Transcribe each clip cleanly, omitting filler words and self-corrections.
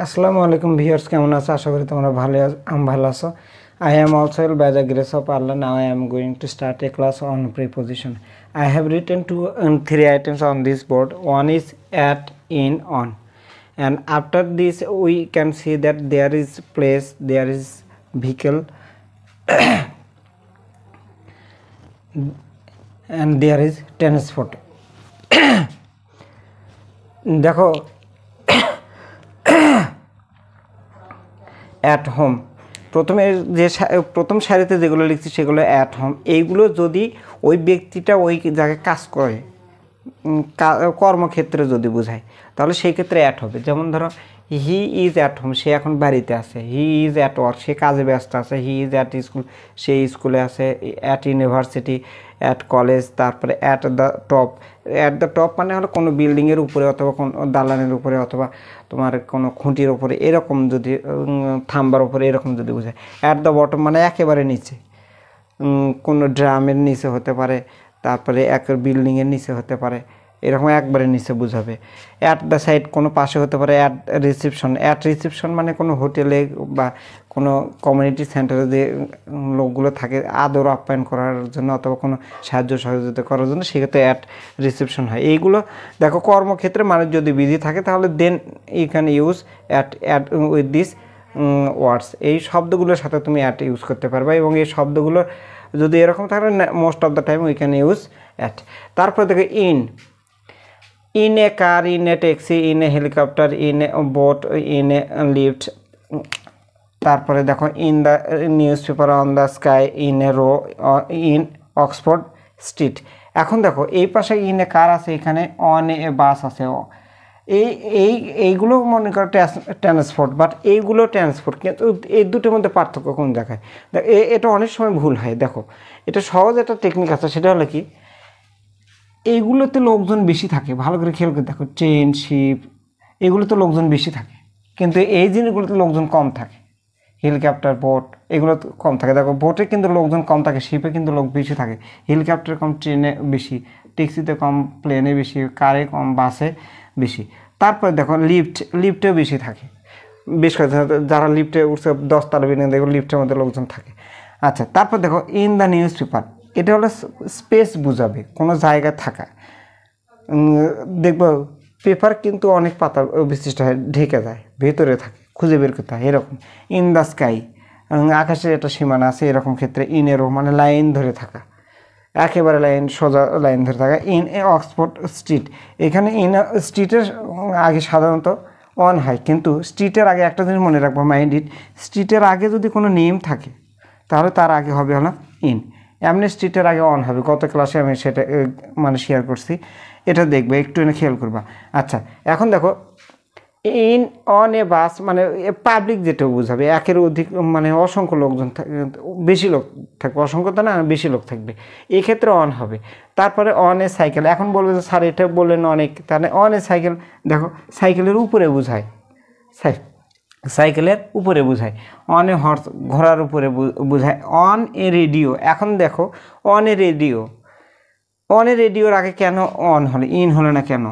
আসসালামু আলাইকুম ভিউয়ার্স, কেমন আছো? আশা করি তোমরা ভালো আছো। I am also by the grace of Allah. Now I am going to start a class on preposition. I have written three items on this board. One is at, in, on, and after this we can see that there is place, there is vehicle, and there is transport. দেখো, at home প্রথম সারিতে যেগুলো লিখছি সেগুলো at home. এইগুলো যদি ওই ব্যক্তিটা ওই জায়গায় কাজ করে, কর্মক্ষেত্রে যদি বোঝায়, তাহলে সেই ক্ষেত্রে অ্যাট হবে। যেমন ধরো, হি ইজ অ্যাট হোম, সে এখন বাড়িতে আছে। হি ইজ অ্যাট ওয়ার্ক, সে কাজে ব্যস্ত আছে। হি ইজ অ্যাট স্কুল, সে স্কুলে আছে। At university, at college. তারপরে at the top. At the top মানে হলো কোনো বিল্ডিংয়ের উপরে অথবা কোনো দালানের উপরে অথবা তোমার কোনো খুঁটির উপরে, এরকম যদি থাম্বার উপরে এরকম যদি বোঝায়। অ্যাট দ্য বটম মানে একেবারে নিচে, কোনো ড্রামের নিচে হতে পারে, তারপরে এক বিল্ডিংয়ের নিচে হতে পারে, এরকম একবারে নিচে বোঝাবে। অ্যাট দ্য সাইড কোনো পাশে হতে পারে। অ্যাট রিসেপশন, অ্যাট রিসেপশন মানে কোনো হোটেলে বা কোনো কমিউনিটি সেন্টারে যে লোকগুলো থাকে আদর আপ্যায়ন করার জন্য অথবা কোনো সাহায্য সহযোগিতা করার জন্য, সেক্ষেত্রে অ্যাট রিসেপশন হয়। এইগুলো দেখো, কর্মক্ষেত্রে মানুষ যদি বিজি থাকে তাহলে then you can use at with this words. এই শব্দগুলোর সাথে তুমি অ্যাট ইউজ করতে পারবে, এবং এই শব্দগুলো যদি এরকম থাকে most of the time we can use at. তারপরে দেখো, in a car, in a taxi, in a helicopter, in a boat, in a lift। তারপরে দেখো, in the newspaper, on the sky, in a row, in Oxford Street। এখন দেখো, এই পাশে in a car আছে, এখানে on a bus আছে। এইগুলো মনে করো ট্রান্সপোর্ট, বাট এইগুলো ট্রান্সপোর্ট, কিন্তু এই দুটোর মধ্যে পার্থক্য কোন জায়গায়? এটা অনেক সময় ভুল হয়। দেখো, এটা সহজ একটা টেকনিক আছে, সেটা হলো কি, এইগুলোতে লোকজন বেশি থাকে। ভালো করে খেয়াল করে দেখো, ট্রেন, শিপ, এগুলোতে লোকজন বেশি থাকে, কিন্তু এই জিনিসগুলোতে লোকজন কম থাকে। হেলিকপ্টার, বোট, এগুলো কম থাকে। দেখো, বোটে কিন্তু লোকজন কম থাকে, শিপে কিন্তু লোক বেশি থাকে। হেলিকপ্টারে কম, ট্রেনে বেশি, ট্যাক্সিতে কম, প্লেনে বেশি, কারে কম, বাসে বেশি। তারপরে দেখো, লিফটেও বেশি থাকে। বেশ কয়েকজন যারা লিফটে উঠছে 10 তলা বিল্ডিং, দেখো লিফটের মধ্যে লোকজন থাকে। আচ্ছা, তারপর দেখো, ইন দ্য নিউজ পেপার, এটা হলো স্পেস বোঝাবে, কোনো জায়গায় থাকা। দেখবো পেপার কিন্তু অনেক পাতা বিশিষ্ট হয়, ঢেকে যায়, ভেতরে থাকে, খুঁজে বের করতে হয়। এরকম ইন দ্য স্কাই, আকাশের একটা সীমানা আছে, এরকম ক্ষেত্রে ইন এরো মানে লাইন ধরে থাকা, একেবারে লাইন, সোজা লাইন ধরে থাকা। ইন এ অক্সফোর্ড স্ট্রিট, এখানে ইন স্ট্রিটের আগে সাধারণত অন হয়, কিন্তু স্ট্রিটের আগে একটা জিনিস মনে রাখবো, মাইন্ড ইট, স্ট্রিটের আগে যদি কোনো নেম থাকে তাহলে তার আগে হবে হলো ইন। এমনি স্ট্রিটের আগে অন হবে। গত ক্লাসে আমি সেটা মানে শেয়ার করছি, এটা দেখবে, একটু এনে খেয়াল করবা। আচ্ছা, এখন দেখো, ইন অন এ বাস মানে পাবলিক, যেটা বোঝাবে একের অধিক, মানে অসংখ্য লোকজন বেশি লোক থাকবে, অসংখ্য তো না, বেশি লোক থাকবে, এই ক্ষেত্রে অন হবে। তারপরে অন এ সাইকেল, এখন বলবে যে স্যার এটা বললেন অনেক, তাহলে অন এ সাইকেল, দেখো সাইকেলের উপরে বোঝায়, সাইকেলের উপরে বোঝায়। অন এ হর্স, ঘোড়ার উপরে বোঝায়। অন এ রেডিও, এখন দেখো, on a radio, on a রেডিওর আগে কেন অন হলো, ইন হলো না কেন?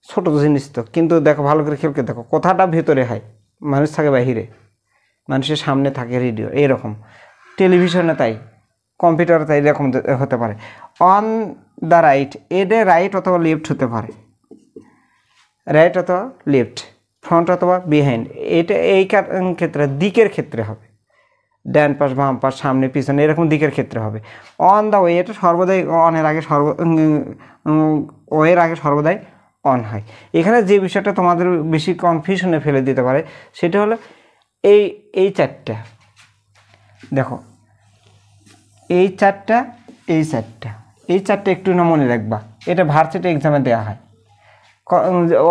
ছোট জিনিস তো, কিন্তু দেখো ভালো করে খেলকে দেখো, কথাটা ভেতরে হয়, মানুষ থাকে বাহিরে, মানুষের সামনে থাকে রেডিও, এরকম। টেলিভিশনে তাই, কম্পিউটারে তাই, এরকম হতে পারে। অন দ্য রাইট, এটা রাইট অথবা লেফট হতে পারে, রাইট অথবা লেফট, ফ্রন্ট অথবা বিহাইন্ড। এটা এই ক্ষেত্রে দিকের ক্ষেত্রে হবে, ডান পাশ, বাম পাশ, সামনে পিছনে, এরকম দিকের ক্ষেত্রে হবে। অন দ্য ওয়ে, এটা সর্বদাই অনের আগে, ওয়ের আগে সর্বদাই অন হয়। এখানে যে বিষয়টা তোমাদের বেশি কনফিউশনে ফেলে দিতে পারে সেটা হলো এই চারটা। দেখো, এই চারটা একটু না মনে রাখবা, এটা ভার্সিটি এক্সামে দেওয়া হয়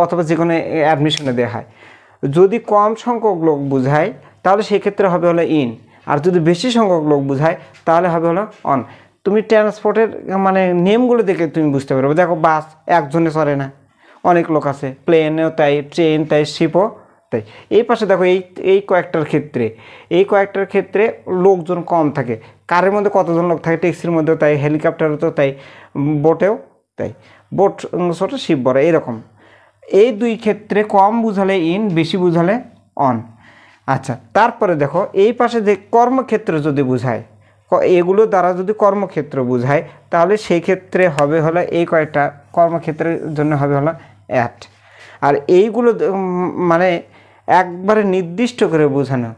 অথবা যে কোনো অ্যাডমিশনে দেওয়া হয়। যদি কম সংখ্যক লোক বোঝায় তাহলে সেক্ষেত্রে হবে হলো ইন, আর যদি বেশি সংখ্যক লোক বোঝায় তাহলে হবে হলো অন। তুমি ট্রান্সপোর্টের মানে নেমগুলো দেখে তুমি বুঝতে পারবে। দেখো, বাস একজনে চলে না, অনেক লোক আছে, প্লেনেও তাই, ট্রেন তাই, শিপও তাই। এই পাশে দেখো, এই কয়েকটার ক্ষেত্রে লোকজন কম থাকে। কারের মধ্যে কতজন লোক থাকে, ট্যাক্সির মধ্যেও তাই, হেলিকপ্টারও তো তাই, বোটেও তাই, বোট ছোটো, শিপ বড়, এরকম। এই দুই ক্ষেত্রে কম বুঝালে ইন, বেশি বুঝালে অন। আচ্ছা, তারপরে দেখো এই পাশে যে কর্মক্ষেত্র যদি বোঝায়, এগুলো দ্বারা যদি কর্মক্ষেত্র বোঝায় তাহলে সেই ক্ষেত্রে হবে হলো এই কয়টা কর্মক্ষেত্রের জন্য হবে হলো অ্যাট। আর এইগুলো মানে একবারে নির্দিষ্ট করে বোঝানো,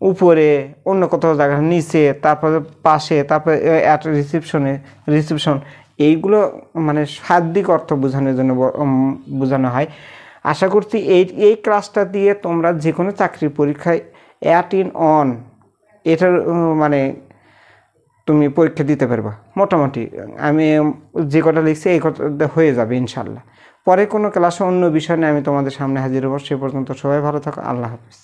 উপরে, অন্য কোথাও জায়গা, নিচে, তারপরে পাশে, তারপরে অ্যাট রিসিপশন, এইগুলো মানে শাব্দিক অর্থ বোঝানোর জন্য বোঝানো হয়। আশা করছি এই ক্লাসটা দিয়ে তোমরা যে কোনো চাকরির পরীক্ষায় অ্যাট, ইন, অন এটার মানে তুমি পরীক্ষা দিতে পারবা মোটামুটি। আমি যে কটা লিখছি এই কটা হয়ে যাবে ইনশাল্লাহ। পরে কোনো ক্লাসে অন্য বিষয় নিয়ে আমি তোমাদের সামনে হাজির হব। সে পর্যন্ত সবাই ভালো থাকো। আল্লাহ হাফিজ।